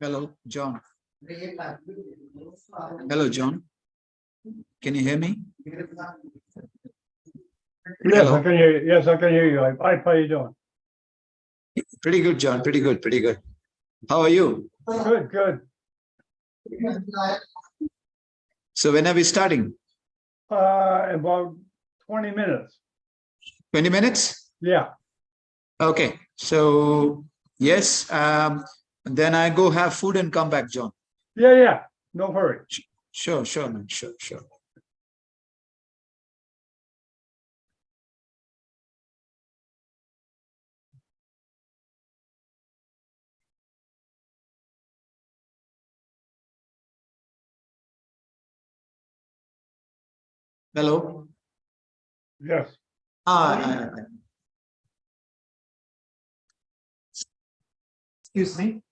Hello, John. Hello, John. Can you hear me? Yes, Hello. I can hear you. Yes, I can hear you. Hi, how you doing? Pretty good, John. Pretty good. Pretty good. How are you? Good, good. So when are we starting? About 20 minutes. 20 minutes? Yeah. Okay. So yes, then I go have food and come back, John. Yeah. No hurry. Sure, man. Sure. Hello. Yes. Excuse me.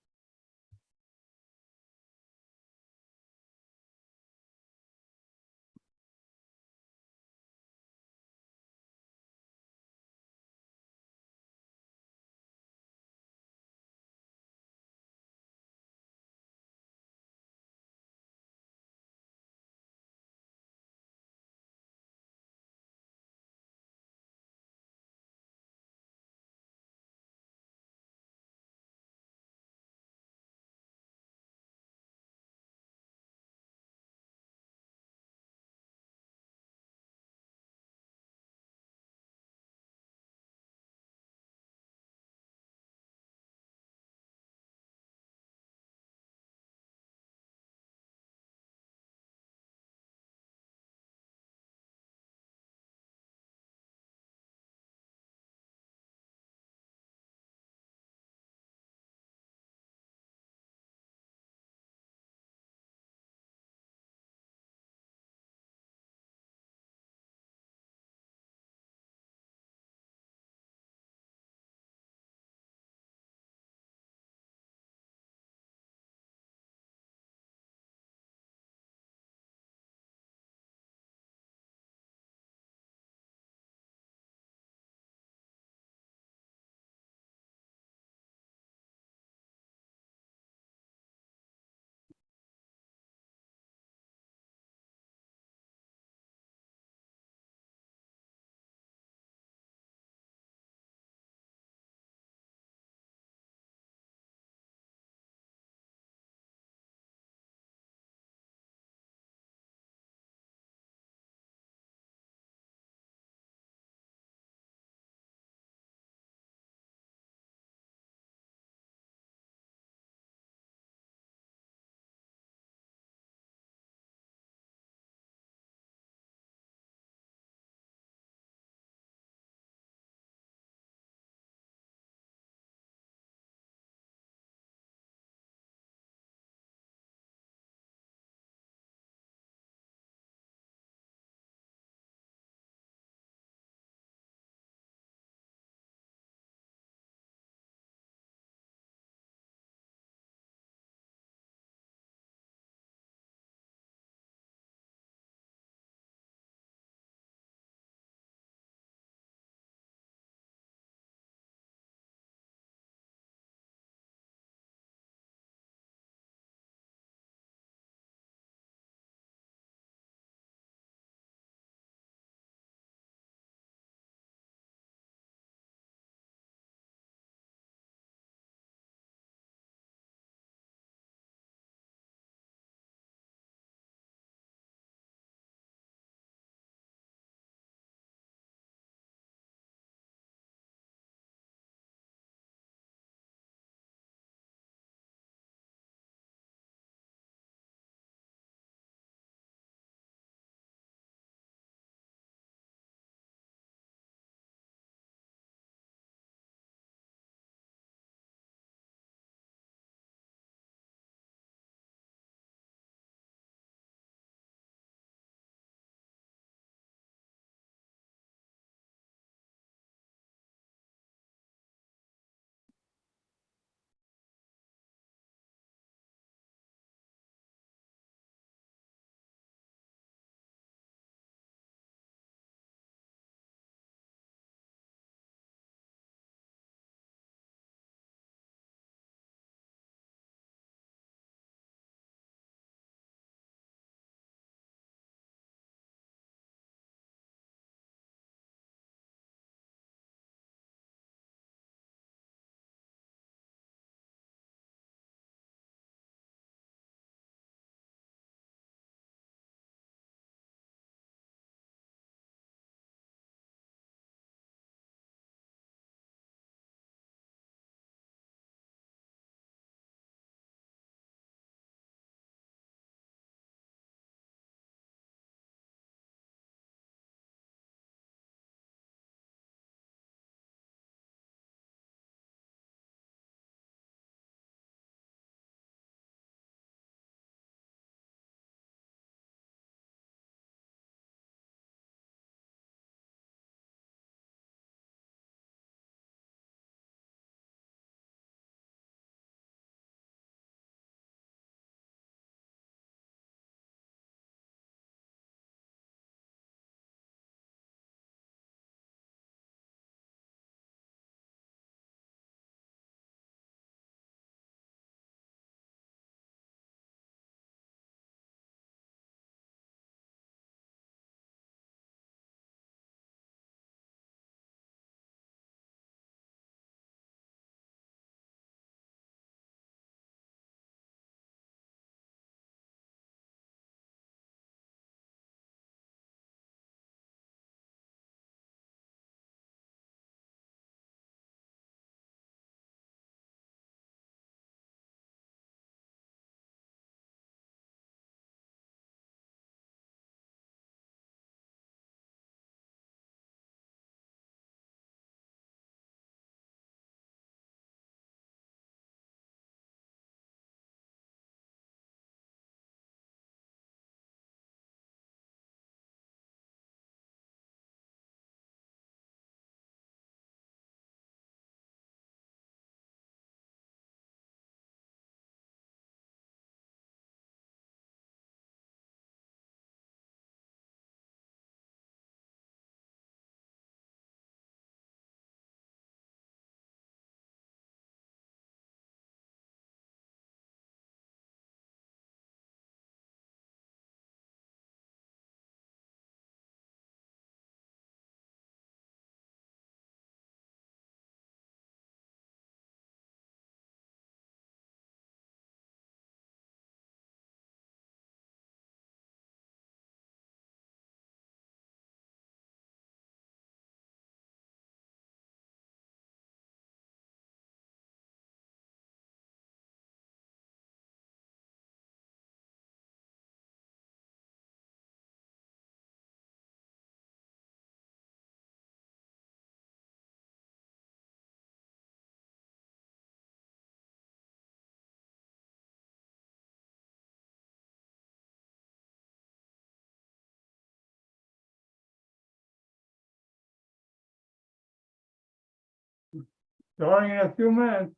Starting in a few minutes.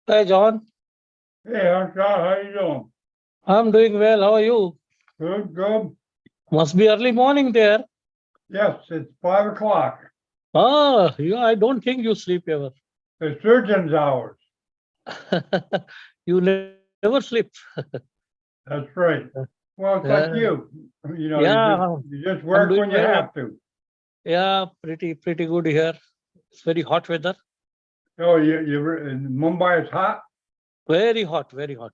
Hi, John. Hey, Scott, how you doing? I'm doing well. How are you? Good, good. Must be early morning there. Yes, it's 5 o'clock. Ah, I don't think you sleep ever. The surgeon's hours. You never sleep. That's right. Well, it's like you. You know, Yeah, you just I'm work doing when you well. have to. Yeah, pretty good here. It's very hot weather. Oh, you're in Mumbai, it's hot. Very hot, very hot.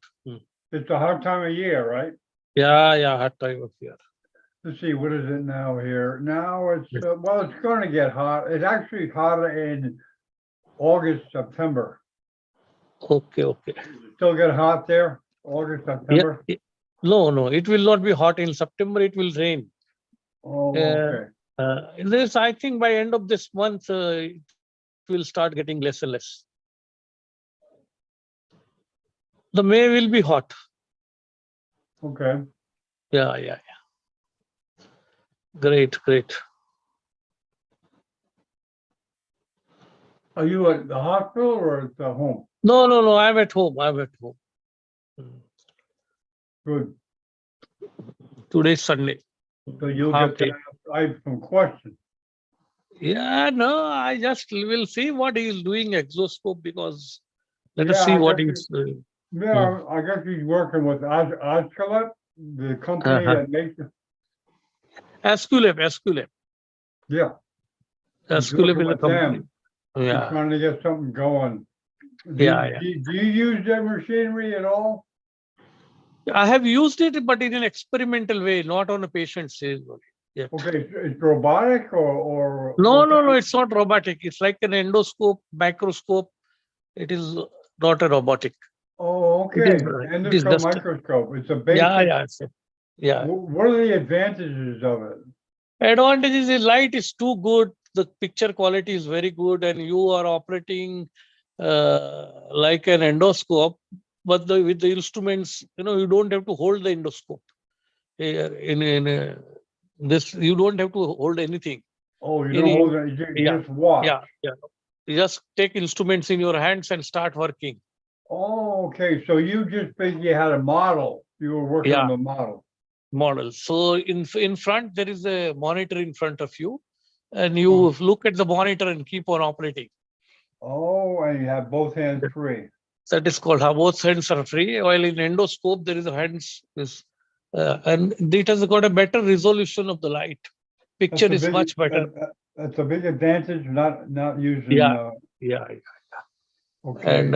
It's a hot time of year, right? Yeah, hot time of year. Let's see, what is it now here? Now it's, Yes. well, it's going to get hot. It's actually hotter in August, September. Okay. Still get hot there, August, Yeah. September? No, it will not be hot in September. It will rain. Oh, Uh, okay. this, I think, by end of this month, it will start getting less and less. The May will be hot. Okay. Yeah. Great. Are you at the hospital or at the home? No. I'm at home. Good. Today's Sunday. So you'll Half get to day. ask, I have some questions. Yeah, no, I just will see what he is doing Exoscope because let us Yeah, see I what guess he's doing. Yeah, I guess he's working with Osculate, the company Uh-huh. that makes, Esculap. yeah. He's Esculap working is a with company. them. He's Yeah. trying to get something going. Yeah. Do you use their machinery at all? I have used it, but in an experimental way, not on a patient stage yet. Okay, it's robotic or? No, what kind- it's not robotic. It's like an endoscope, microscope. It is not a robotic. Oh, It okay. is Endoscope, just, microscope. It's a basic. yeah. What are the advantages of it? Advantages is light is too good. The picture quality is very good, and you are operating like an endoscope, but with the instruments, you don't have to hold the endoscope. This, you don't have to hold anything. Oh, you In- don't hold it, you yeah, just watch. yeah. You just take instruments in your hands and start working. Oh, okay. So you just basically had a model. You were working on Yeah. the model. Model. So in front there is a monitor in front of you, and you Oh. look at the monitor and keep on operating. Oh, and you have both hands free. That is called how both hands are free. While in endoscope there is a hands and it has got a better resolution of the light. Picture That's a is much better. That's a big advantage, not using, Yeah. okay. And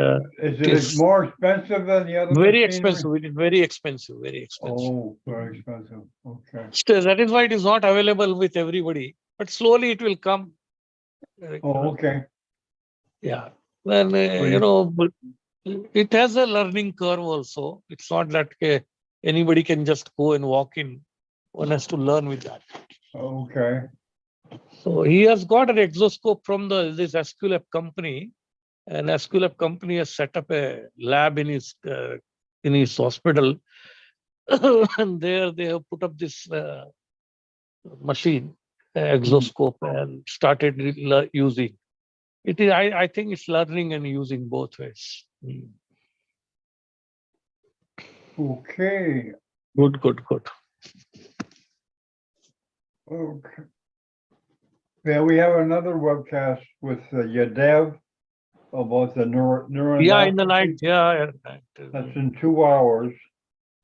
Is it it is more expensive than the other very machinery? expensive. It is very expensive. Oh, very expensive. Okay. Still, that is why it is not available with everybody. But slowly it will come. Oh, okay. Yeah. Then but it has a learning curve also. It's not that anybody can just go and walk in. One has to learn with that. Okay. So he has got an exoscope from this Esculap company, and Esculap company has set up a lab in his hospital, and there they have put up this machine, exoscope, and started using. It is. I think it's learning and using both ways. Okay. Good. Okay. Yeah, we have another webcast with Yadev about the neuro. Yeah, in the night. Yeah. That's in 2 hours.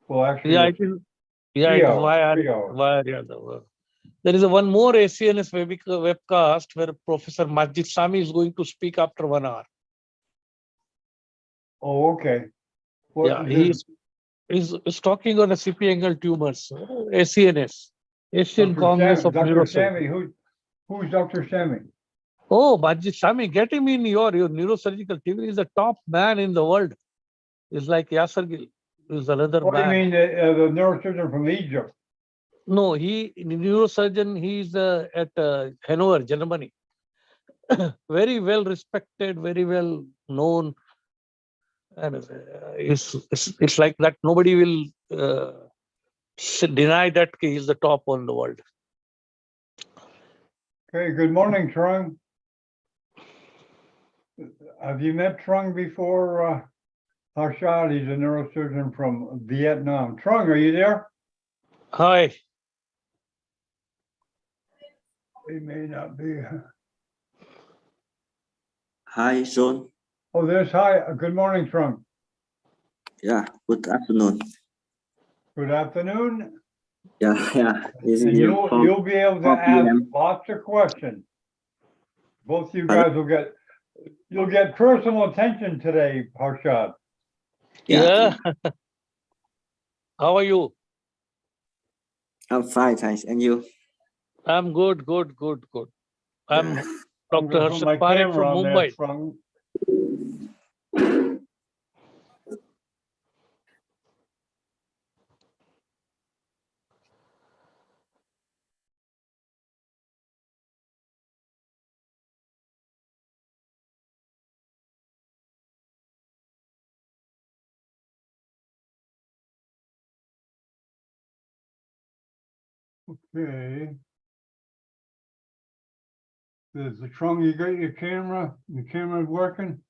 Well, actually, Yeah, it's it is. Yeah, 3 it is hours. 3 hours. via there is one more ACNS webcast where Professor Majid Sami is going to speak after 1 hour. Oh, okay. Yeah, he's talking on a CP angle tumors, ACNS, Asian Congress of Dr. Sami, Neurosurgery. who's Dr. Sami? Oh, Majid Sami, get him in your neurosurgical TV. He's the top man in the world. He's like Yasser Gil. He's another Oh, you man. mean the neurosurgeon from Egypt? No, he neurosurgeon. He's at Hanover, Germany. Very well respected, very well known, and it's like that. Nobody will deny that he's the top on the world. Okay, good morning, Trung. Have you met Trung before? Harshad, he's a neurosurgeon from Vietnam. Trung, are you there? Hi. He may not be. Hi, John. Oh, there's hi. Good morning, Trung. Yeah, good afternoon. Good afternoon. Yeah. This And is you'll be able to 4 ask p.m. lots of questions. Both you Hello? guys you'll get personal attention today, Harshad. Yeah. How are you? I'm fine, thanks. And you? I'm good. I'm Yeah. I'm Dr. gonna put my Harshad Parekh camera from on there, Mumbai. Trung. Okay. There's the Trung, you got your camera? Your camera's working?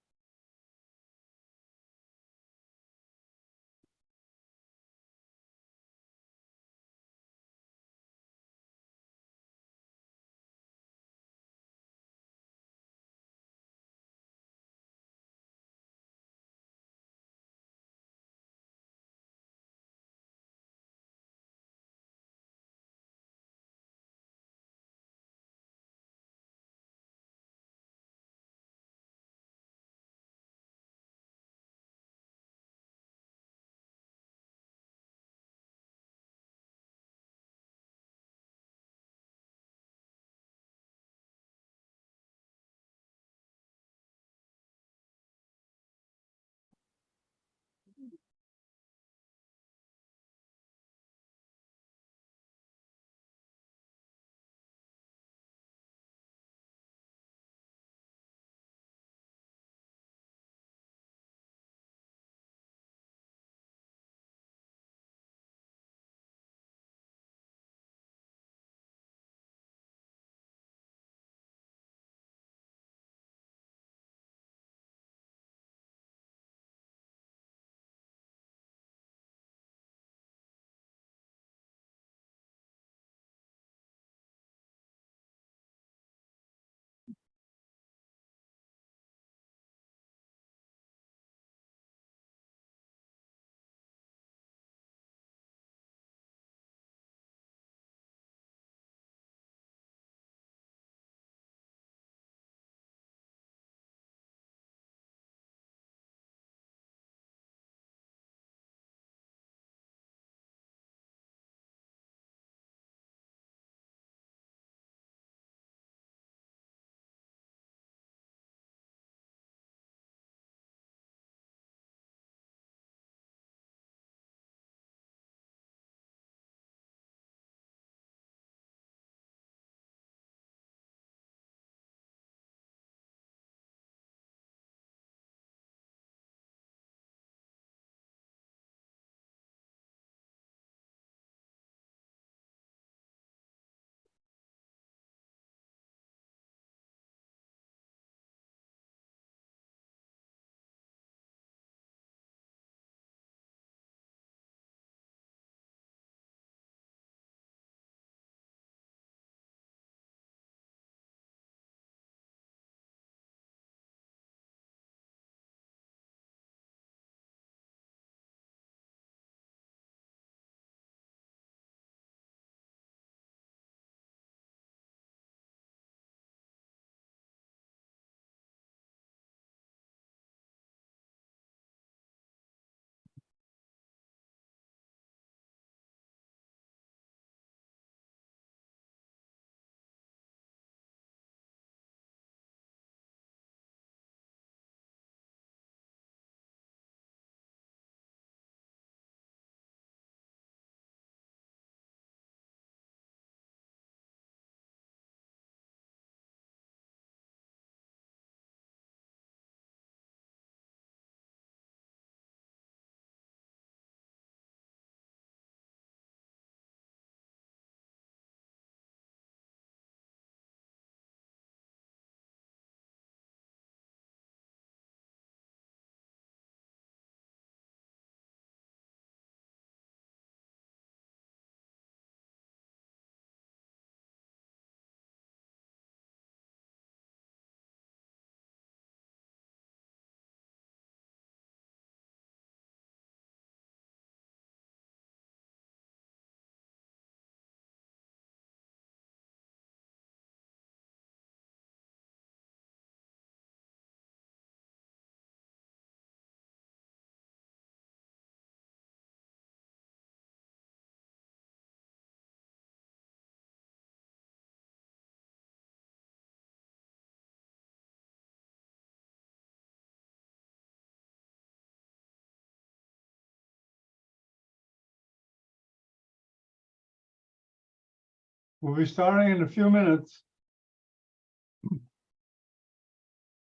We'll be starting in a few minutes.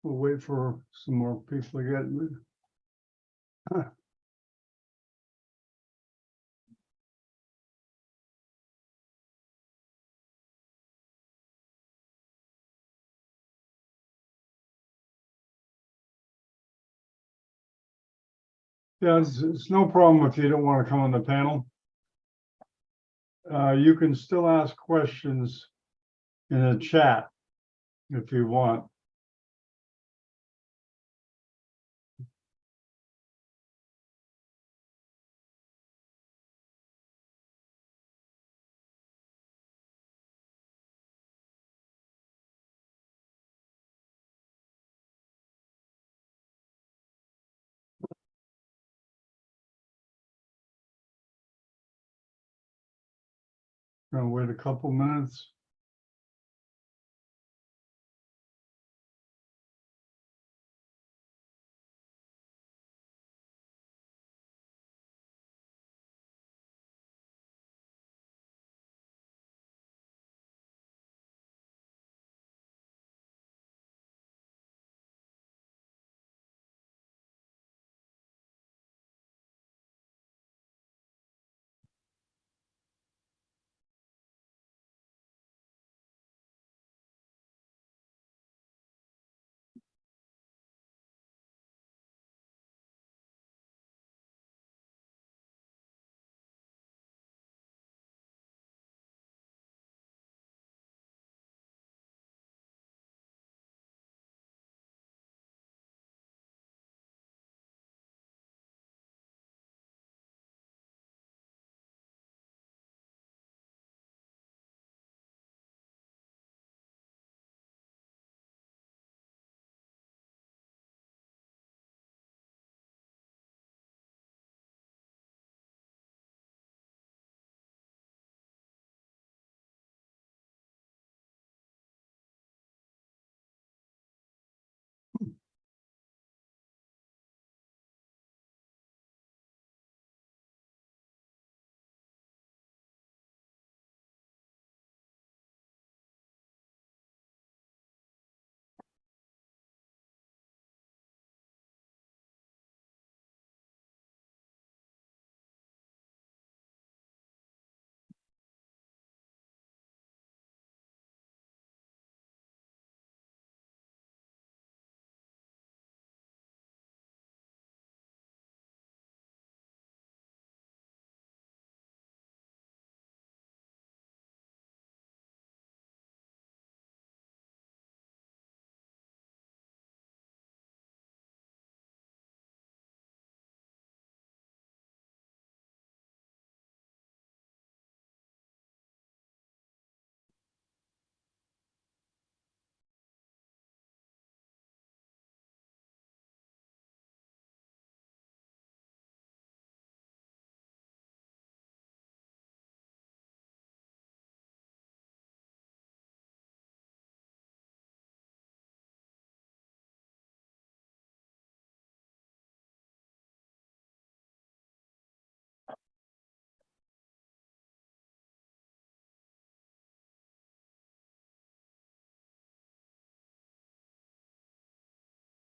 We'll wait for some more people to get. Yeah, it's no problem if you don't want to come on the panel. You can still ask questions in the chat if you want. Gonna wait a couple minutes.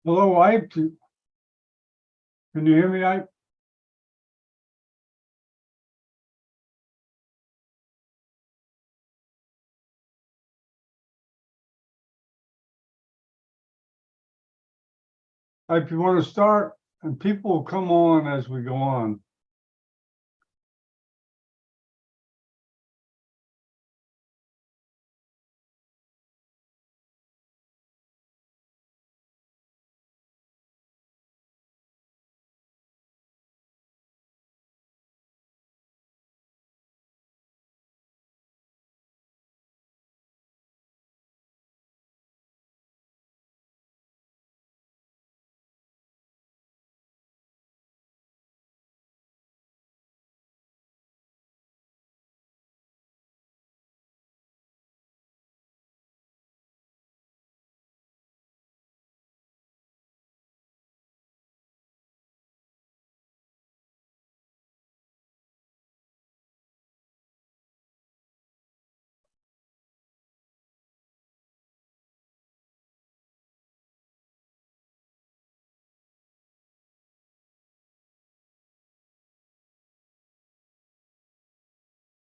Hello, Ike. Can you hear me, Ike? If you want to start, and people will come on as we go on.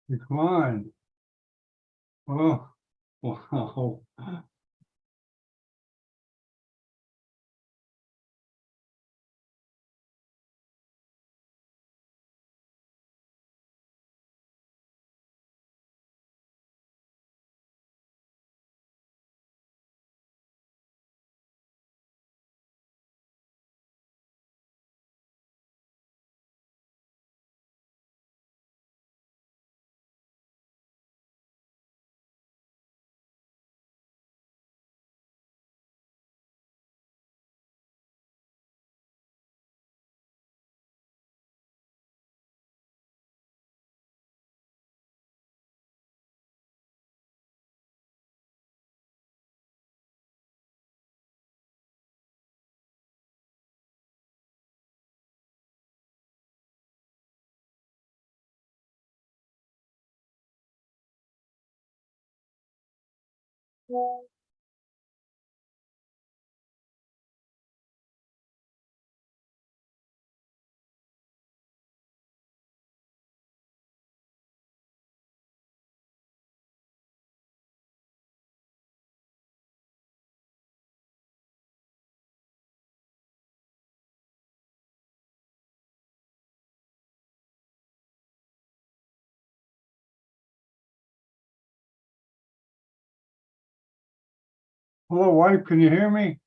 Decline. Oh, wow. Hello, wife, can you hear me?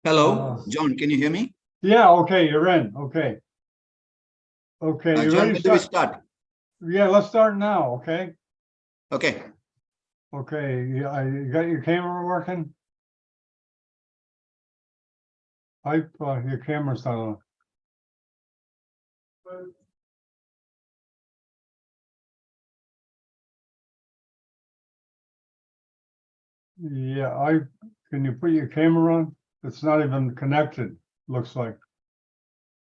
Hello, John, can you hear me? Yeah, okay, you're in. Okay. Okay, you John, ready when to do we start? start? Yeah, let's start now, okay? Okay. Okay, you got your camera working? Your camera's not on. Yeah, can you put your camera on? It's not even connected, looks like.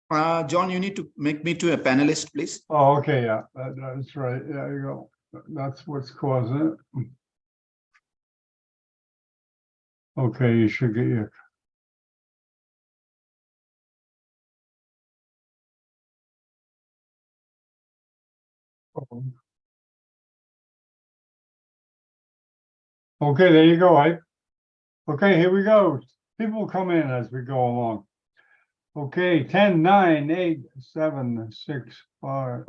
John, you need to make me to a panelist, please. Oh, okay, yeah, that's right. There you go. That's what's causing it. Okay, you should get your. Okay, there you go, Ike. Okay, here we go. People come in as we go along. Okay, 10, 9, 8, 7, 6, 5,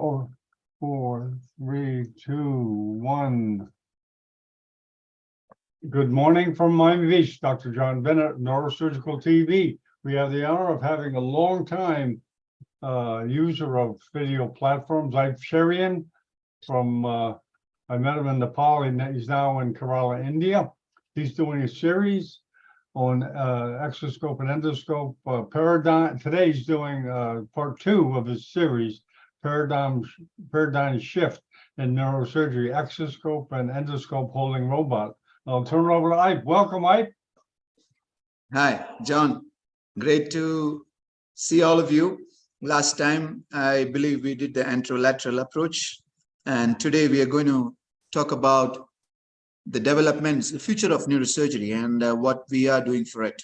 4, 3, 2, 1. Good morning from Miami Beach, Dr. John Bennett, Neurosurgical TV. We have the honor of having a long time user of video platforms. I'm Sherian from, I met him in Nepal, and he's now in Kerala, India. He's doing a series on Exoscope and Endoscope paradigm. Today he's doing part 2 of his series, paradigm shift in neurosurgery, Exoscope and Endoscope holding robot. I'll turn it over to Ike. Welcome, Ike. Hi, John. Great to see all of you. Last time, I believe we did the anterolateral approach, and today we are going to talk about the developments, the future of neurosurgery, and what we are doing for it.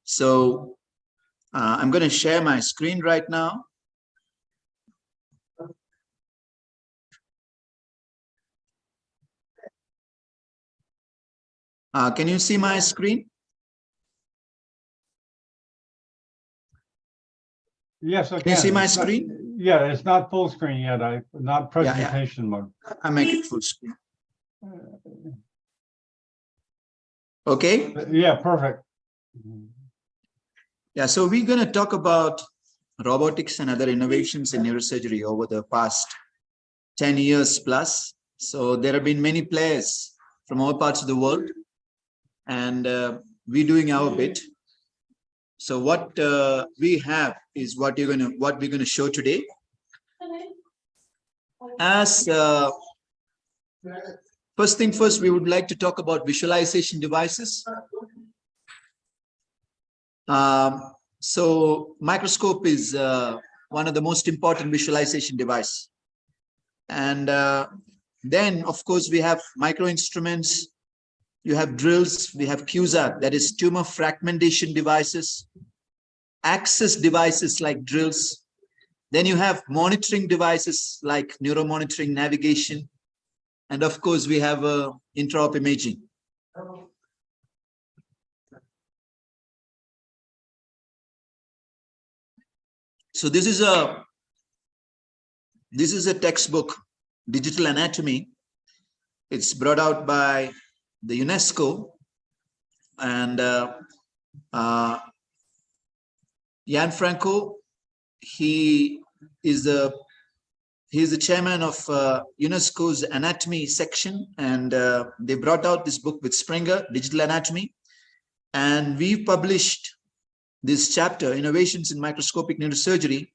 So I'm going to share my screen right now. Can you see my screen? Yes, I can. Can you see my It's not- screen? Yeah, it's not full screen yet. Not presentation mode. I make it full screen. Okay. Yeah, perfect. Yeah, so we're going to talk about robotics and other innovations in neurosurgery over the past 10 years plus. So there have been many players from all parts of the world, and we're doing our bit. So what we have is what we're going to show today. As first thing first, we would like to talk about visualization devices. So microscope is one of the most important visualization device. And then, of course, we have micro instruments. You have drills. We have QSAT, that is tumor fragmentation devices, access devices like drills. Then you have monitoring devices like neuromonitoring, navigation. And of course, we have intraop imaging. So this is a textbook, Digital Anatomy. It's brought out by the UNESCO, and Gianfranco, he is the chairman of UNESCO's anatomy section, and they brought out this book with Springer, Digital Anatomy, and we published this chapter, Innovations in Microscopic Neurosurgery,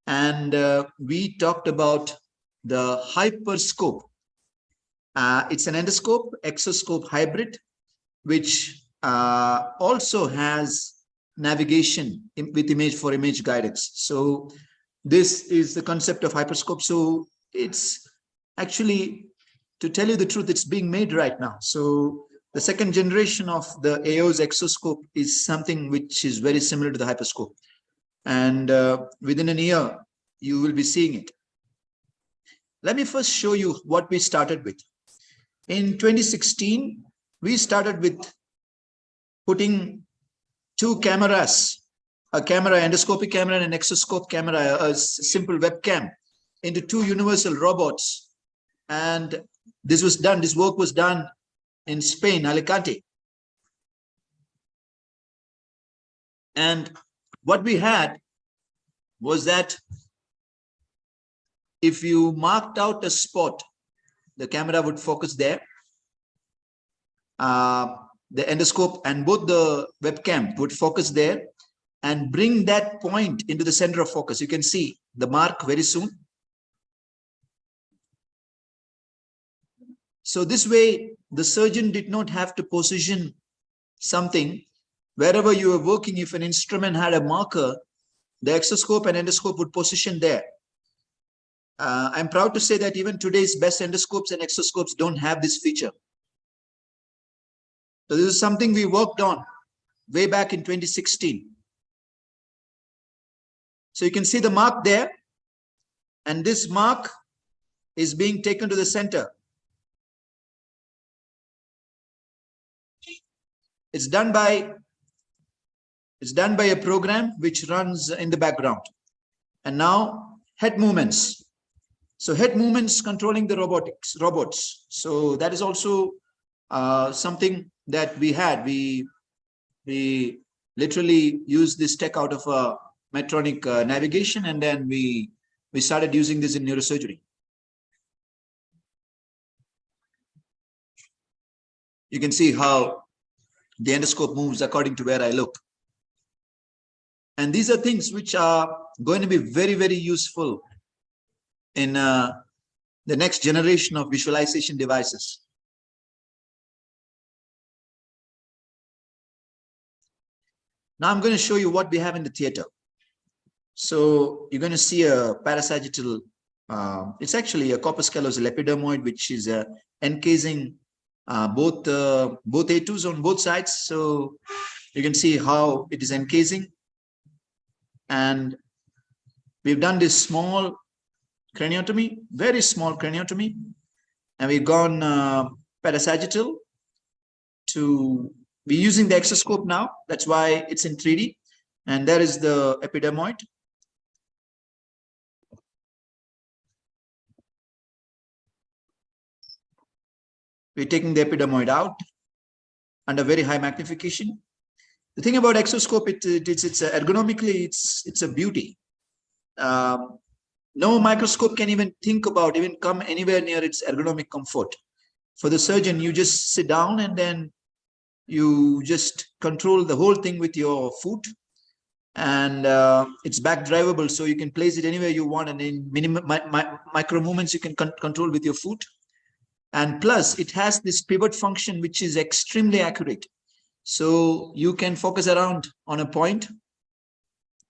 and we talked about the hyperscope. It's an endoscope, exoscope hybrid, which also has navigation with image for image guidance. So this is the concept of hyperscope. So it's actually, to tell you the truth, it's being made right now. So the second generation of the AO's exoscope is something which is very similar to the hyperscope. And within a year, you will be seeing it. Let me first show you what we started with. In 2016, we started with putting 2 cameras, a camera, endoscopic camera, and an exoscope camera, a simple webcam, into 2 universal robots. And this work was done in Spain, Alicante. And what we had was that if you marked out a spot, the camera would focus there. The endoscope and both the webcam would focus there and bring that point into the center of focus. You can see the mark very soon. So this way, the surgeon did not have to position something. Wherever you were working, if an instrument had a marker, the exoscope and endoscope would position there. I'm proud to say that even today's best endoscopes and exoscopes don't have this feature. So this is something we worked on way back in 2016. So you can see the mark there, and this mark is being taken to the center. It's done by It's done by a program which runs in the background. And now head movements. So head movements controlling the robots. So that is also something that we had. We literally used this tech out of a Medtronic navigation, and then we started using this in neurosurgery. You can see how the endoscope moves according to where I look. And these are things which are going to be very, very useful in the next generation of visualization devices. Now I'm going to show you what we have in the theater. So you're going to see a parasagittal, it's actually a corpus callosal epidermoid, which is encasing both A2s on both sides. So you can see how it is encasing. And we've done this small craniotomy, very small craniotomy. And we've gone parasagittal to be using the exoscope now. That's why it's in 3D. And there is the epidermoid. We're taking the epidermoid out under very high magnification. The thing about exoscope, it's ergonomically, it's a beauty. No microscope can even think about, even come anywhere near its ergonomic comfort. For the surgeon, you just sit down and then you just control the whole thing with your foot. And it's back drivable, so you can place it anywhere you want, and in micro movements you can control with your foot. And plus it has this pivot function which is extremely accurate, so you can focus around on a point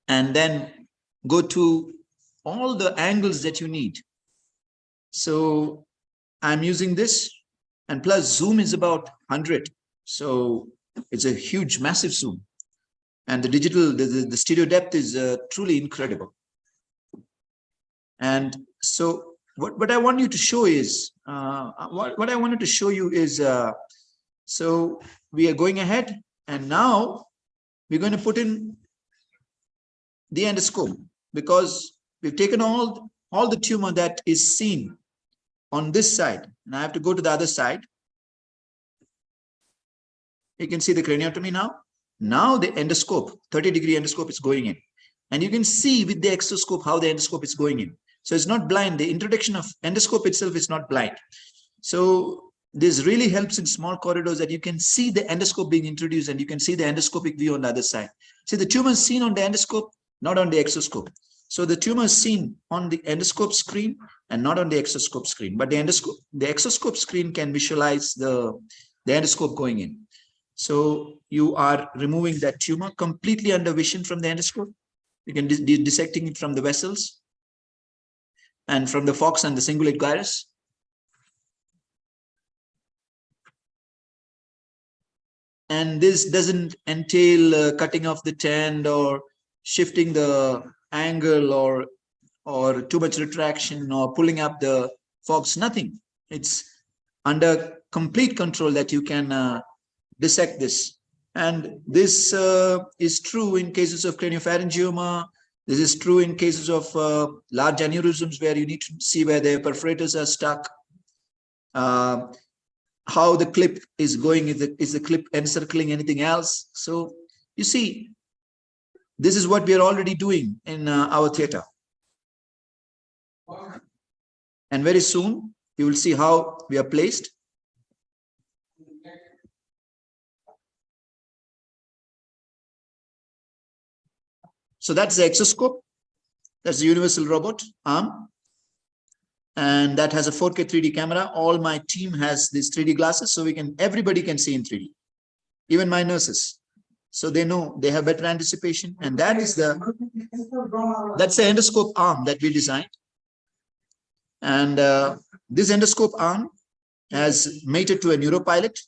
and then go to all the angles that you need. So I'm using this, and plus zoom is about 100, so it's a huge, massive zoom. And the digital, the stereo depth is truly incredible. And so what I want you to show is, what I wanted to show you is, so we are going ahead, and now we're going to put in the endoscope, because we've taken all the tumor that is seen on this side, and I have to go to the other side. You can see the craniotomy now. Now the endoscope, 30-degree endoscope is going in. And you can see with the exoscope how the endoscope is going in. So it's not blind. The introduction of endoscope itself is not blind. So this really helps in small corridors, that you can see the endoscope being introduced, and you can see the endoscopic view on the other side. See, the tumor is seen on the endoscope, not on the exoscope. So the tumor is seen on the endoscope screen and not on the exoscope screen. But the exoscope screen can visualize the endoscope going in. So you are removing that tumor completely under vision from the endoscope. You can dissecting it from the vessels and from the fox and the cingulate gyrus. And this doesn't entail cutting off the tend or shifting the angle or too much retraction or pulling up the fox, nothing. It's under complete control that you can dissect this. And this is true in cases of craniopharyngioma. This is true in cases of large aneurysms, where you need to see where the perforators are stuck, how the clip is going, is the clip encircling anything else. So you see, this is what we are already doing in our theater. And very soon you will see how we are placed. So that's the exoscope. That's the universal robot arm. And that has a 4K 3D camera. All my team has these 3D glasses, so everybody can see in 3D, even my nurses. So they know, they have better anticipation. And that's the endoscope arm that we designed. And this endoscope arm has mated to a neuropilot.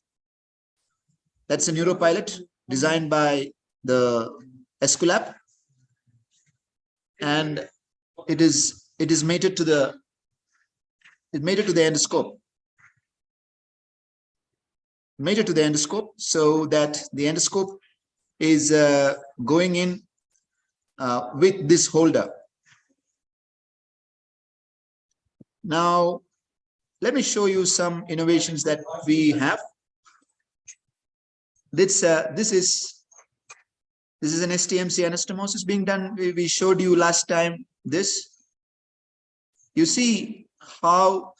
That's a neuropilot designed by the Esculap. And it is mated to the endoscope. Mated to the endoscope, so that the endoscope is going in with this holder. Now, let me show you some innovations that we have. This is an STMC anastomosis being done. We showed you last time this. You see how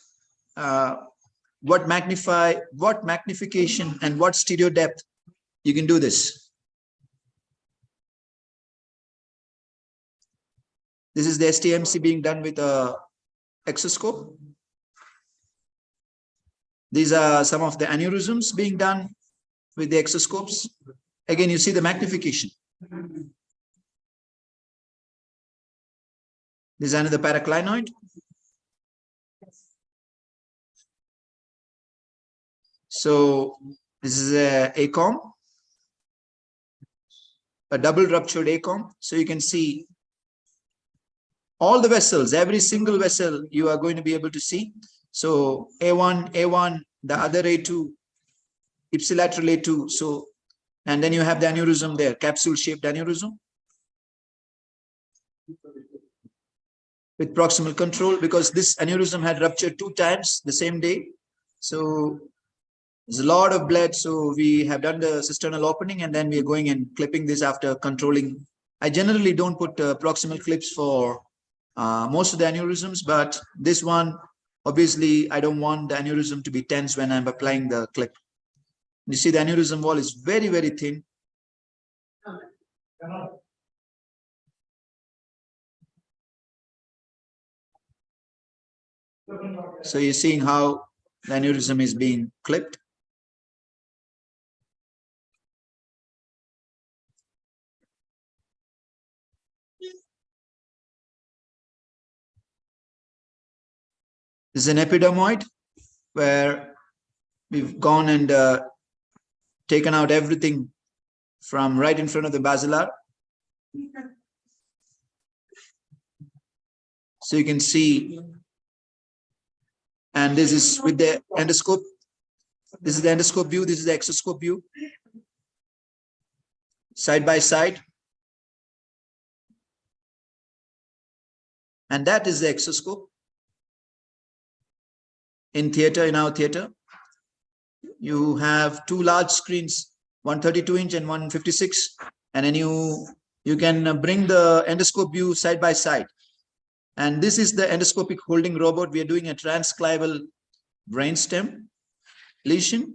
what magnification and what stereo depth you can do this. This is the STMC being done with a Exoscope. These are some of the aneurysms being done with the exoscopes. Again, you see the magnification. This is another paraclinoid. So this is a ACOM, a double ruptured ACOM. So you can see all the vessels, every single vessel you are going to be able to see. So A1, the other A2, ipsilateral A2. So, and then you have the aneurysm there, capsule shaped aneurysm with proximal control, because this aneurysm had ruptured 2 times the same day. So there's a lot of blood. So we have done the cisternal opening, and then we are going and clipping this after controlling. I generally don't put proximal clips for most of the aneurysms, but this one, obviously, I don't want the aneurysm to be tense when I'm applying the clip. You see the aneurysm wall is very, very thin. So you're seeing how the aneurysm is being clipped. This is an epidermoid where we've gone and taken out everything from right in front of the basilar. So you can see, and this is with the endoscope. This is the endoscope view. This is the exoscope view. Side by side. And that is the exoscope. In theater, in our theater, you have 2 large screens, 132-inch and 156, and then you can bring the endoscope view side by side. And this is the endoscopic holding robot. We are doing a transclival brainstem lesion,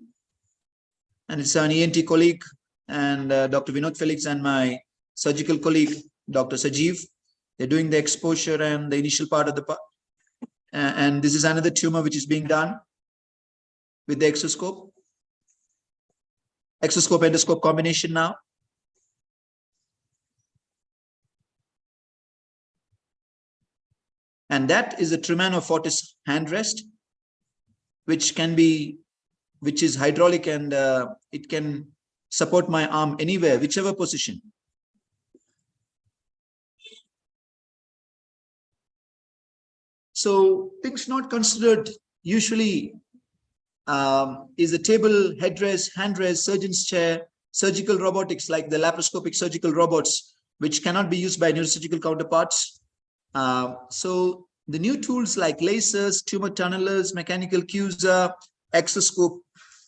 and it's an ENT colleague and Dr. Vinod Felix and my surgical colleague, Dr. Sajeev. They're doing the exposure and the initial part of the part. And this is another tumor which is being done with the exoscope. Exoscope endoscope combination now. And that is a Tremano Fortis handrest, which is hydraulic, and it can support my arm anywhere, whichever position. So things not considered usually is a table, headrest, handrest, surgeon's chair, surgical robotics like the laparoscopic surgical robots, which cannot be used by neurosurgical counterparts. So the new tools like lasers, tumor tunnelers, mechanical QSA, exoscope,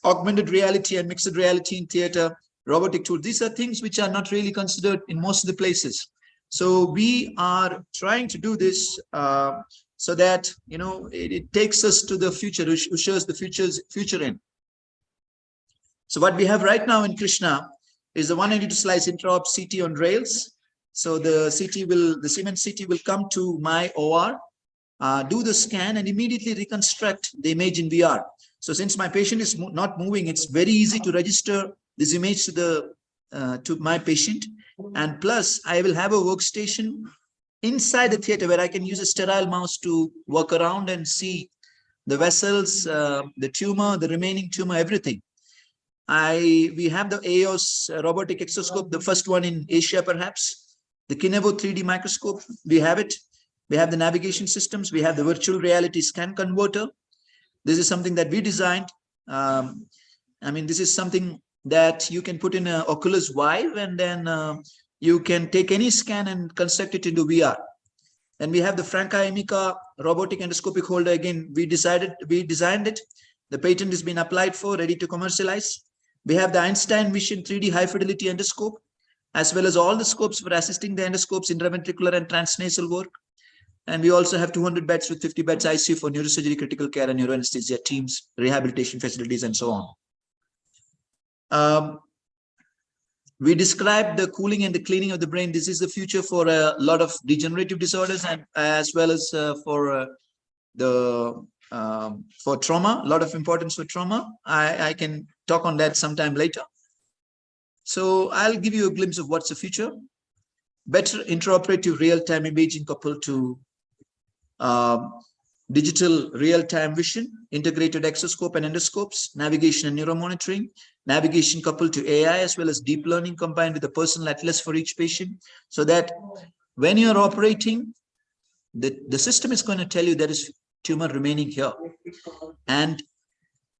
augmented reality and mixed reality in theater, robotic tools, these are things which are not really considered in most of the places. So we are trying to do this so that, you know, it takes us to the future, ushers the future in. So what we have right now in Krishna is the 192 slice intraop CT on rails. So the Siemens CT will come to my OR, do the scan, and immediately reconstruct the image in VR. So since my patient is not moving, it's very easy to register this image to my patient. And plus, I will have a workstation inside the theater where I can use a sterile mouse to work around and see the vessels, the tumor, the remaining tumor, everything. We have the EOS robotic exoscope, the first one in Asia, perhaps. The Kinevo 3D microscope, we have it. We have the navigation systems. We have the virtual reality scan converter. This is something that we designed. I mean, this is something that you can put in an Oculus Vive, and then you can take any scan and construct it into VR. And we have the Franca Amica robotic endoscopic holder. Again, we designed it. The patent has been applied for, ready to commercialize. We have the Einstein Vision 3D high fidelity endoscope, as well as all the scopes for assisting the endoscopes, intraventricular and transnasal work. And we also have 200 beds with 50 beds ICU for neurosurgery, critical care, and neuroanesthesia teams, rehabilitation facilities, and so on. We described the cooling and the cleaning of the brain. This is the future for a lot of degenerative disorders, and as well as for trauma. A lot of importance for trauma. I can talk on that sometime later. So I'll give you a glimpse of what's the future. Better intraoperative real-time imaging coupled to digital real-time vision, integrated exoscope and endoscopes, navigation and neuromonitoring, navigation coupled to AI, as well as deep learning combined with a personal atlas for each patient, so that when you're operating, the system is going to tell you there is tumor remaining here. And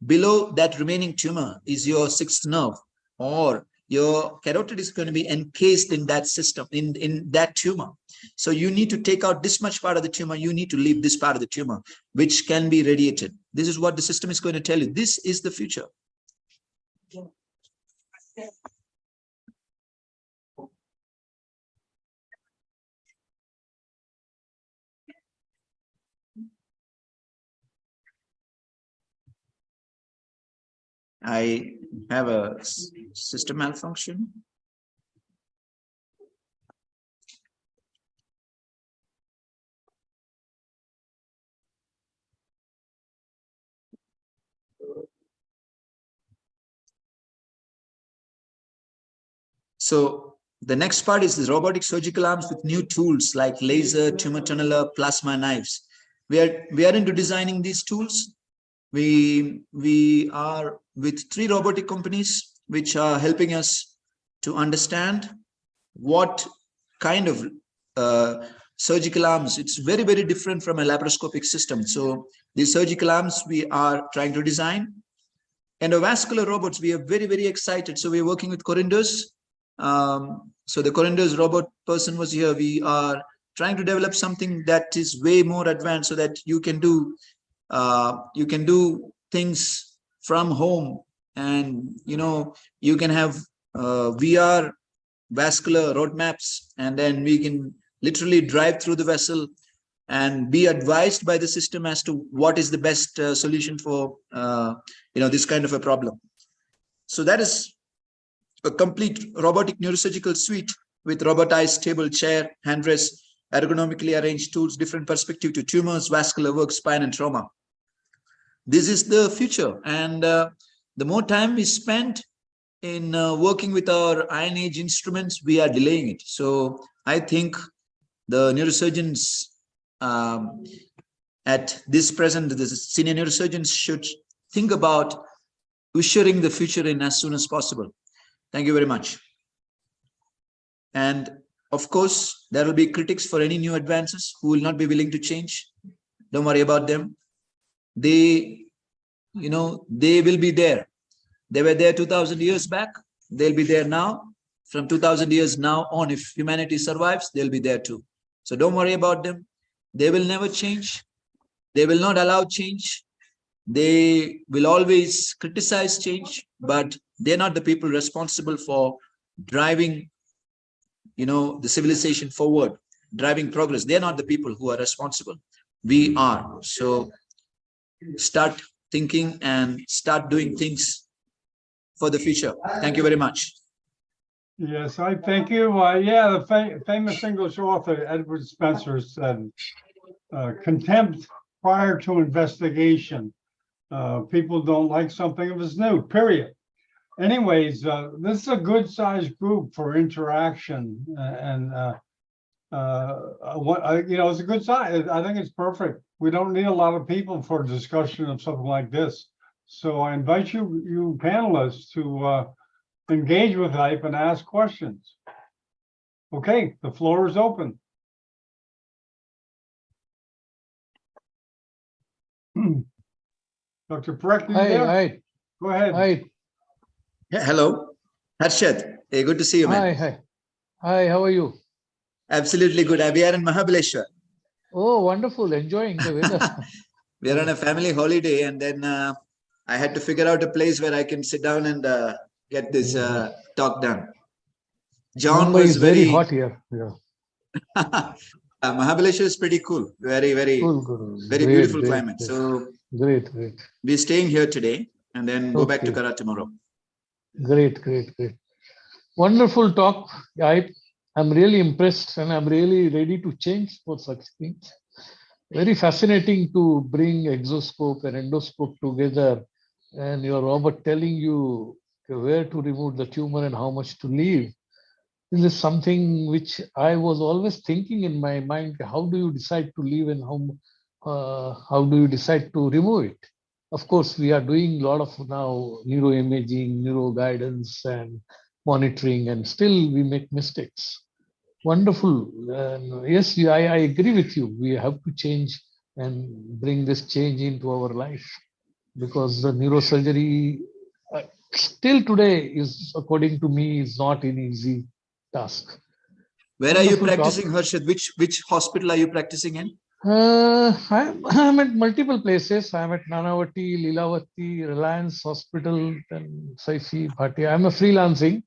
below that remaining tumor is your sixth nerve, or your carotid is going to be encased in that system, in that tumor. So you need to take out this much part of the tumor. You need to leave this part of the tumor, which can be radiated. This is what the system is going to tell you. This is the future. I have a system malfunction. So the next part is the robotic surgical arms with new tools like laser, tumor tunneler, plasma knives. We are into designing these tools. We are with 3 robotic companies which are helping us to understand what kind of surgical arms. It's very, very different from a laparoscopic system. So these surgical arms we are trying to design. Endovascular robots, we are very, very excited. So we're working with Corindus. So the Corindus robot person was here. We are trying to develop something that is way more advanced, so that you can do things from home, and you can have VR vascular roadmaps, and then we can literally drive through the vessel and be advised by the system as to what is the best solution for this kind of a problem. So that is a complete robotic neurosurgical suite with robotized table, chair, handrest, ergonomically arranged tools, different perspective to tumors, vascular work, spine, and trauma. This is the future, and the more time we spend in working with our Iron Age instruments, we are delaying it. So I think the neurosurgeons at this present, the senior neurosurgeons should think about ushering the future in as soon as possible. Thank you very much. And of course, there will be critics for any new advances who will not be willing to change. Don't worry about them. They will be there. They were there 2,000 years back. They'll be there now. From 2,000 years now on, if humanity survives, they'll be there too. So don't worry about them. They will never change. They will not allow change. They will always criticize change, but they're not the people responsible for driving, the civilization forward, driving progress. They're not the people who are responsible. We are. So start thinking and start doing things for the future. Thank you very much. Yes, I thank you. Yeah, the famous English author Edward Spencer said, contempt prior to investigation. People don't like something if it's new, period. Anyways, this is a good sized group for interaction, and it's a good size. I think it's perfect. We don't need a lot of people for a discussion of something like this. So I invite you panelists to engage with Hype and ask questions. Okay, the floor is open. Dr. Parekh, Hi. go ahead. Hi. Yeah, hello, Harshad. Hey, good to see you, man. Hi, hi. Hi, how are you? Absolutely good. We are in Mahabaleshwar. Oh, wonderful. Enjoying the weather. We are on a family holiday, and then I had to figure out a place where I can sit down and get this talk done. John Mumbai was is very very hot here. Yeah. Mahabaleshwar is pretty cool. Very, very, Cool, cool. very Great, beautiful great, climate. great. So Great, great. we're staying here today and then go back to Okay. Kara tomorrow. Great, great, great. Wonderful talk. I'm really impressed and I'm really ready to change for such things. Very fascinating to bring exoscope and endoscope together and your Robert telling you where to remove the tumor and how much to leave. This is something which I was always thinking in my mind. How do you decide to leave and how do you decide to remove it? Of course, we are doing a lot of now neuroimaging, neuro guidance, and monitoring, and still we make mistakes. Wonderful. Yes, I agree with you. We have to change and bring this change into our life because the neurosurgery uh, still today is, according to me, is not an easy task. Where are you Wonderful talk. practicing, Harshad? Which hospital are you practicing in? I'm at multiple places. I'm at Nanavati, Lilavati, Reliance Hospital, and Saifi Bhatia. I'm a freelancing,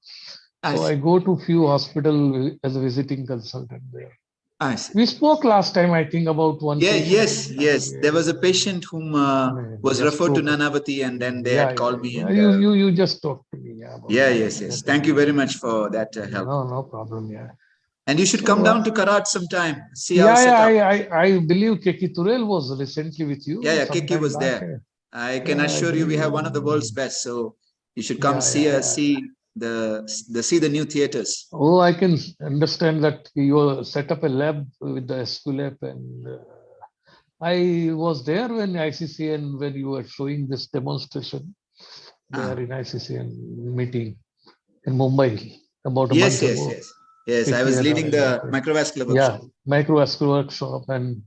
I so I see. go to few hospital as a visiting consultant there. I see. We spoke last time, I think, about one Yeah, patient. yes. There was a patient whom was Yeah, referred to stroke. Nanavati, and then they Yeah, had yeah, called me. yeah. And You just talked to me, yeah, about yeah, that. yes. Thank you very much for that help. No problem. Yeah. And you should come So down to Karat sometime. See our yeah, yeah. setup. I believe Keki Turel was recently with you Yeah. some Kiki time was back. there. I can Yeah, I assure you, we believe. have one of the world's best. So you should come Yeah, see yeah, yeah. see the new theaters. Oh, I can understand that you set up a lab with the Esculap, and I was there when ICCN when you were showing this demonstration there Ah, in ICCN meeting in Mumbai about a yes, month yes, ago. yes, yes. I Keki was had leading arranged the that. microvascular Yeah, workshop. microvascular workshop and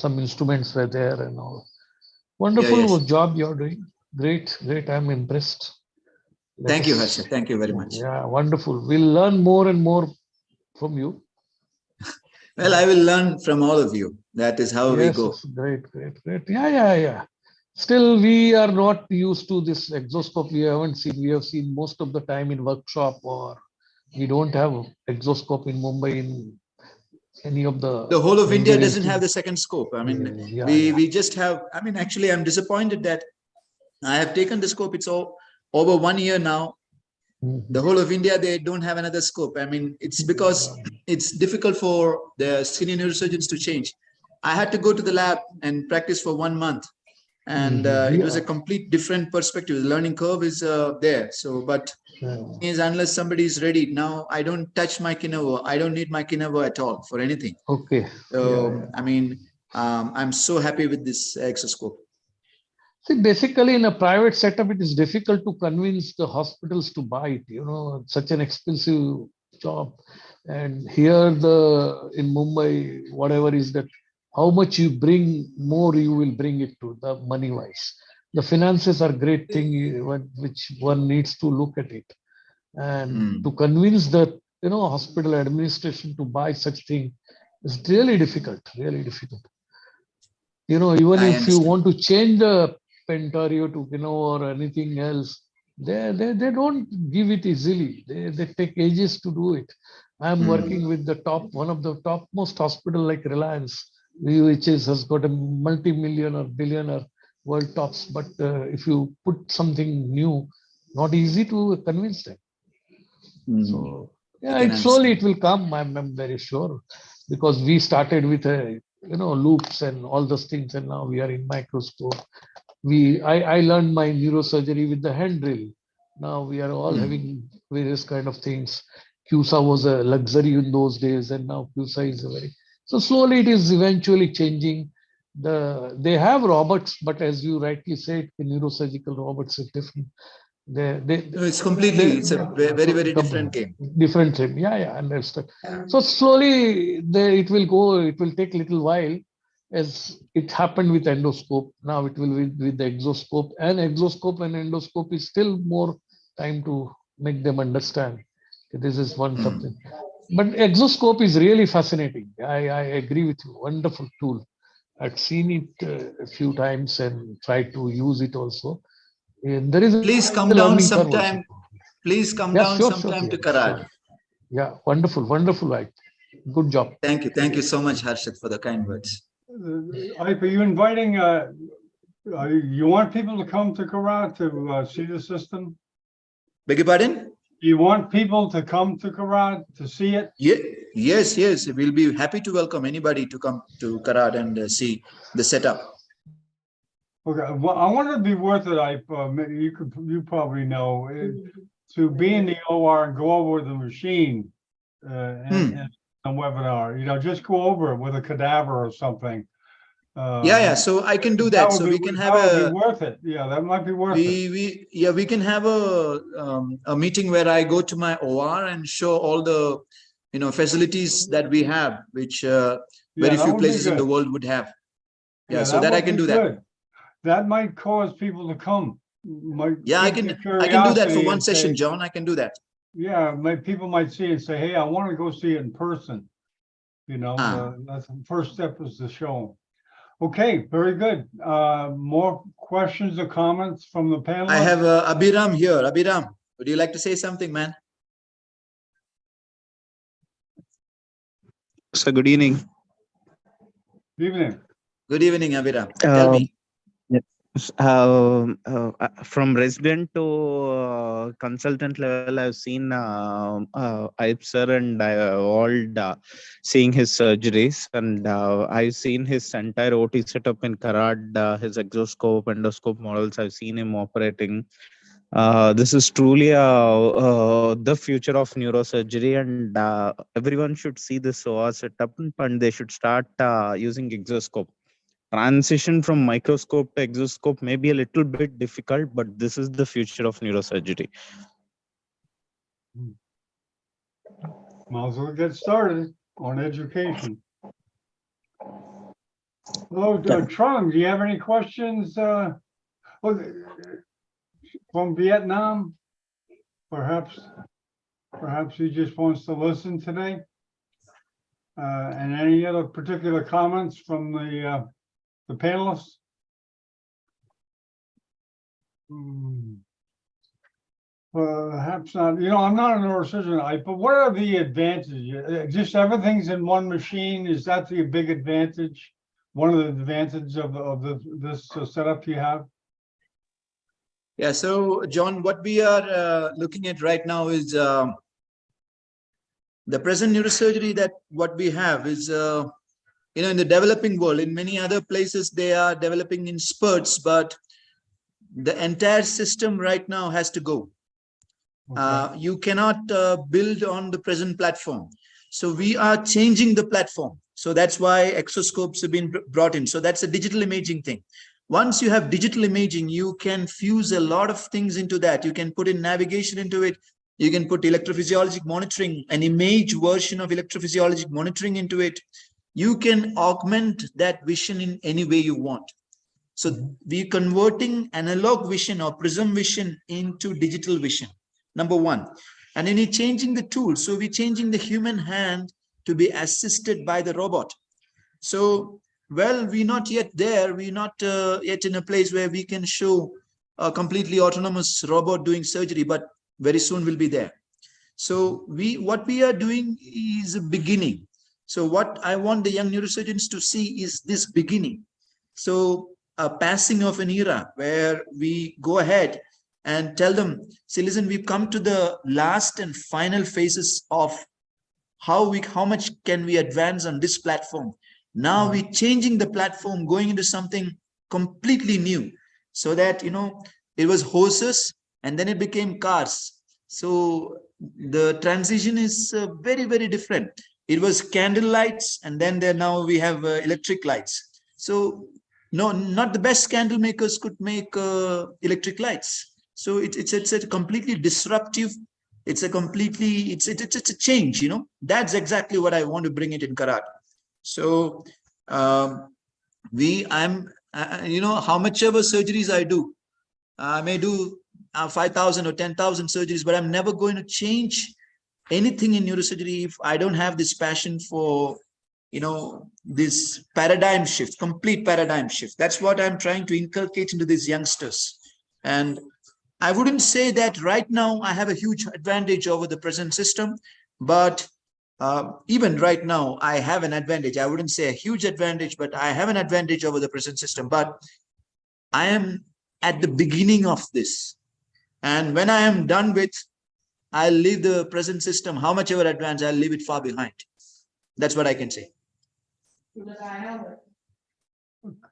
some instruments were there and all. Yeah, Wonderful yes. job you're doing. Great, great. I'm impressed. Let Thank you, us, Harsha. Thank you very much. yeah, wonderful. We'll learn more and more from you. Well, I will learn from all of you. That is how we Yes, go. yes, great, great, great. Yeah, yeah, yeah. Still, we are not used to this exoscope. We haven't seen. We have seen most of the time in workshop, or we don't have exoscope in Mumbai in any of The the whole of major India doesn't have institutes. the second scope. I mean, Yeah, yeah. we just have. I mean, actually, I'm disappointed that I have taken the scope. It's all over 1 year now. The Mhm. whole of India, they don't have another scope. I mean, it's because it's difficult for the senior neurosurgeons to change. I had to go to the lab and practice for 1 month, and it was a Yeah. complete different perspective. The learning curve is there. So, but Yeah. is unless somebody is ready now, I don't touch my Kinavo. I don't need my Kinavo at all for anything. Okay. Yeah, yeah. I mean, I'm so happy with this exoscope. See, basically, in a private setup, it is difficult to convince the hospitals to buy it. You know, such an expensive job. And here, the in Mumbai, whatever is that, how much you bring, more you will bring it to the money wise. The finances are great thing which one needs to look at it, and to Mm, convince the hospital administration to buy such thing is really difficult. Really difficult. Even I if you understand. want to change the Pentario to or anything else, they don't give it easily. They take ages to do it. I'm Mm, working with one of the topmost hospital like Reliance, which has got a multi-million or billionaire world tops. But if you put something new, not easy to convince them. mm, So I yeah, can it slowly understand. it will come. I'm very sure because we started with a loops and all those things, and now we are in microscope. I learned my neurosurgery with the hand drill. Now we are all Mm, having various kind of things. CUSA was a luxury in those days, and now CUSA is a very so slowly it is eventually changing. They have robots, but as you rightly said, the neurosurgical robots are different. no, it's They completely, it's a very, very different game. different thing. Yeah, yeah, understood. So slowly it will go, it will take little while as it happened with endoscope. Now it will with the exoscope and endoscope is still more time to make them understand that this is one something. But Exoscope is really fascinating. I agree with you. Wonderful tool. I've seen it a few times and tried to use it also. And there is Please a come down learning curve also. sometime. Please come Yeah, down sure, sometime to yeah, Karad. sure. Yeah, wonderful, wonderful. Right. Good job. Thank you so much, Harshit, for the kind words. Are you inviting, you want people to come to Karat to see the system? Beg your pardon? You want people to come to Karat to see it? Yeah, yes. We'll be happy to welcome anybody to come to Karad and see the setup. Okay, well, I want it to be worth it. You probably know, to be in the OR and go over the machine and a webinar, just go over it with a cadaver or something. Yeah. So I can do that. So we can have that would be worth it. Yeah, that might be worth it. we can have a meeting where I go to my OR and show all the facilities that we have, which very few places in the world would have. Yeah, so that I can do that. That might cause people to come. Yeah, I can do that for one session, John. I can do that. Yeah, people might see it and say, hey, I want to go see it in person. That's the first step is to show them. Okay, very good. More questions or comments from the panel? I have Abhiram here. Abhiram, would you like to say something, man? So good evening. Good evening. Good evening, Abhiram. Tell me. From resident to consultant level, I've seen Ayub sir and seeing his surgeries, and I've seen his entire OT setup in Karad, his exoscope, endoscope models. I've seen him operating. This is truly the future of neurosurgery, and everyone should see this OR setup, and they should start using exoscope. Transition from microscope to exoscope may be a little bit difficult, but this is the future of neurosurgery. Might as well get started on education. Hello, Trung, do you have any questions from Vietnam? Perhaps he just wants to listen today. And any other particular comments from the panelists? Perhaps not. I'm not a neurosurgeon, but what are the advantages? Just everything's in one machine. Is that the big advantage? One of the advantages of this setup you have? Yeah. So, John, what we are looking at right now is the present neurosurgery that what we have is in the developing world. In many other places, they are developing in spurts, but the entire system right now has to go. Okay. You cannot build on the present platform. So we are changing the platform. So that's why exoscopes have been brought in. So that's a digital imaging thing. Once you have digital imaging, you can fuse a lot of things into that. You can put in navigation into it. You can put electrophysiologic monitoring, an image version of electrophysiologic monitoring into it. You can augment that vision in any way you want. So we're converting analog vision or prism vision into digital vision, number one. And then you're changing the tool. So we're changing the human hand to be assisted by the robot. So, well, we're not yet there. We're not yet in a place where we can show a completely autonomous robot doing surgery, but very soon we'll be there. So what we are doing is a beginning. So what I want the young neurosurgeons to see is this beginning. So a passing of an era where we go ahead and tell them, say, listen, we've come to the last and final phases of how much can we advance on this platform. Now we're changing the platform, going into something completely new, so that, it was horses and then it became cars. So the transition is very, very different. It was candle lights, and then now we have electric lights. So no, not the best candle makers could make electric lights. So it's a completely disruptive. It's a change. That's exactly what I want to bring it in Karad. So how much ever surgeries I do, I may do 5,000 or 10,000 surgeries, but I'm never going to change anything in neurosurgery if I don't have this passion for, this paradigm shift, complete paradigm shift. That's what I'm trying to inculcate into these youngsters. And I wouldn't say that right now I have a huge advantage over the present system, but even right now I have an advantage. I wouldn't say a huge advantage, but I have an advantage over the present system. But I am at the beginning of this. And when I am done with, I'll leave the present system, how much ever advanced, I'll leave it far behind. That's what I can say.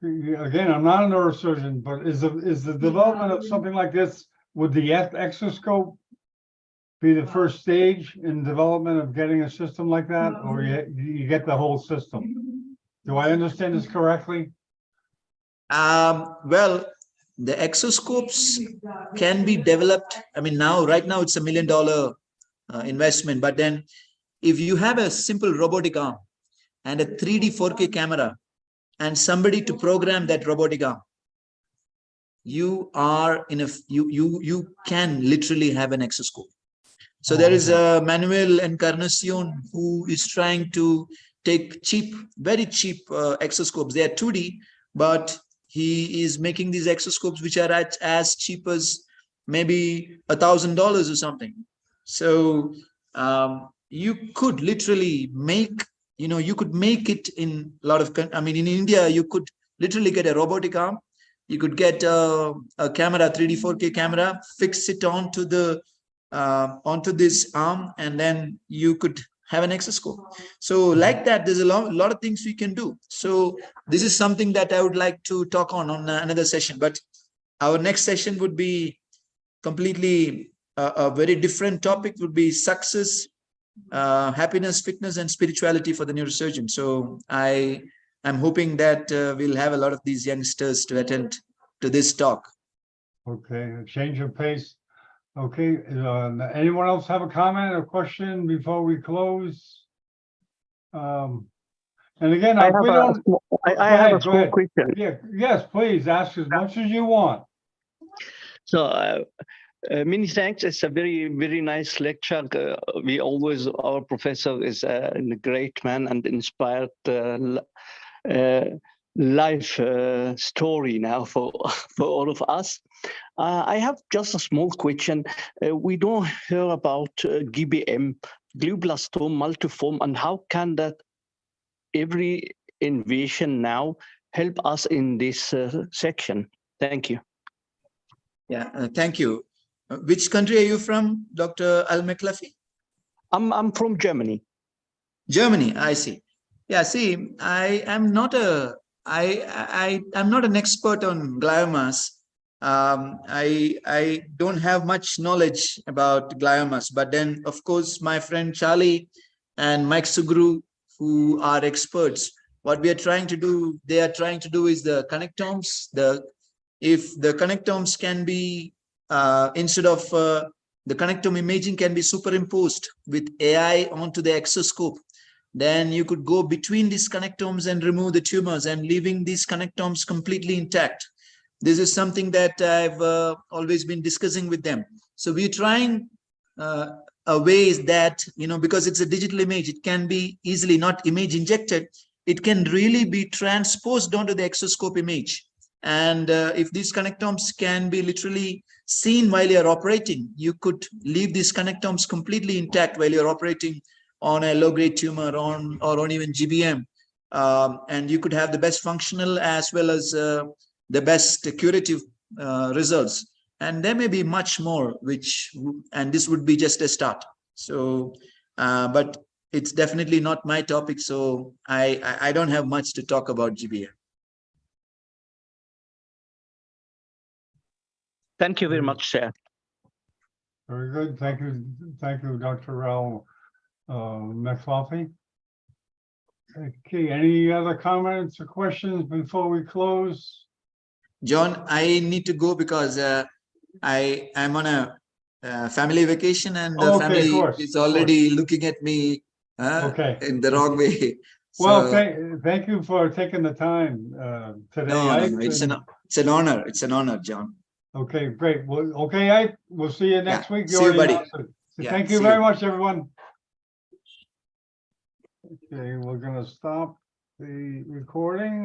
Again, I'm not a neurosurgeon, but is the development of something like this, would the exoscope be the first stage in development of getting a system like that, or you get the whole system? Do I understand this correctly? Well, the exoscopes can be developed. I mean, right now it's $1 million investment, but then if you have a simple robotic arm and a 3D 4K camera and somebody to program that robotic arm, you are in you can literally have an exoscope. So there is a Manuel Encarnacion who is trying to take very cheap exoscopes. They are 2D, but he is making these exoscopes which are as cheap as maybe $1,000 or something. So you could literally make, you could make it in a lot of, I mean, in India, you could literally get a robotic arm. You could get a camera, 3D 4K camera, fix it onto this arm, and then you could have an exoscope. So like that, there's a lot of things we can do. So this is something that I would like to talk on another session, but our next session would be completely a very different topic, would be success, happiness, fitness, and spirituality for the neurosurgeon. So I'm hoping that we'll have a lot of these youngsters to attend to this talk. Okay, a change of pace. Okay, anyone else have a comment or question before we close? And again, I have a small question. Yeah, yes, please ask as much as you want. So many thanks. It's a very, very nice lecture. Our professor is a great man and inspired life story now for all of us. I have just a small question. We don't hear about GBM, glioblastoma multiforme, and how can that every innovation now help us in this section? Thank you. Yeah, thank you. Which country are you from, Dr. Al-Meklafi? I'm from Germany. Germany, I see. Yeah, see, I'm not an expert on gliomas. I don't have much knowledge about gliomas, but then of course my friend Charlie and Mike Sugru, who are experts, what we are trying to do, they are trying to do is the connectomes. If the connectomes can be instead of the connectome imaging can be superimposed with AI onto the exoscope, then you could go between these connectomes and remove the tumors and leaving these connectomes completely intact. This is something that I've always been discussing with them. So we're trying ways that, because it's a digital image, it can be easily not image injected. It can really be transposed onto the exoscope image. And if these connectomes can be literally seen while you're operating, you could leave these connectomes completely intact while you're operating on a low-grade tumor or on even GBM. And you could have the best functional as well as the best curative results. And there may be much more, and this would be just a start. So, but it's definitely not my topic, so I don't have much to talk about GBM. Thank you very much, sir. Very good. Thank you, Dr. Al-Meklafi. Okay, any other comments or questions before we close? John, I need to go because I'm on a family vacation, and the family is already looking at me in the wrong way. Well, thank you for taking the time today. No, it's an honor. It's an honor, John. Okay, great. Well, okay, I will see you next week. See you, already buddy. announced it. Yeah, Thank you see very you. much, everyone. Okay, we're gonna stop the recording.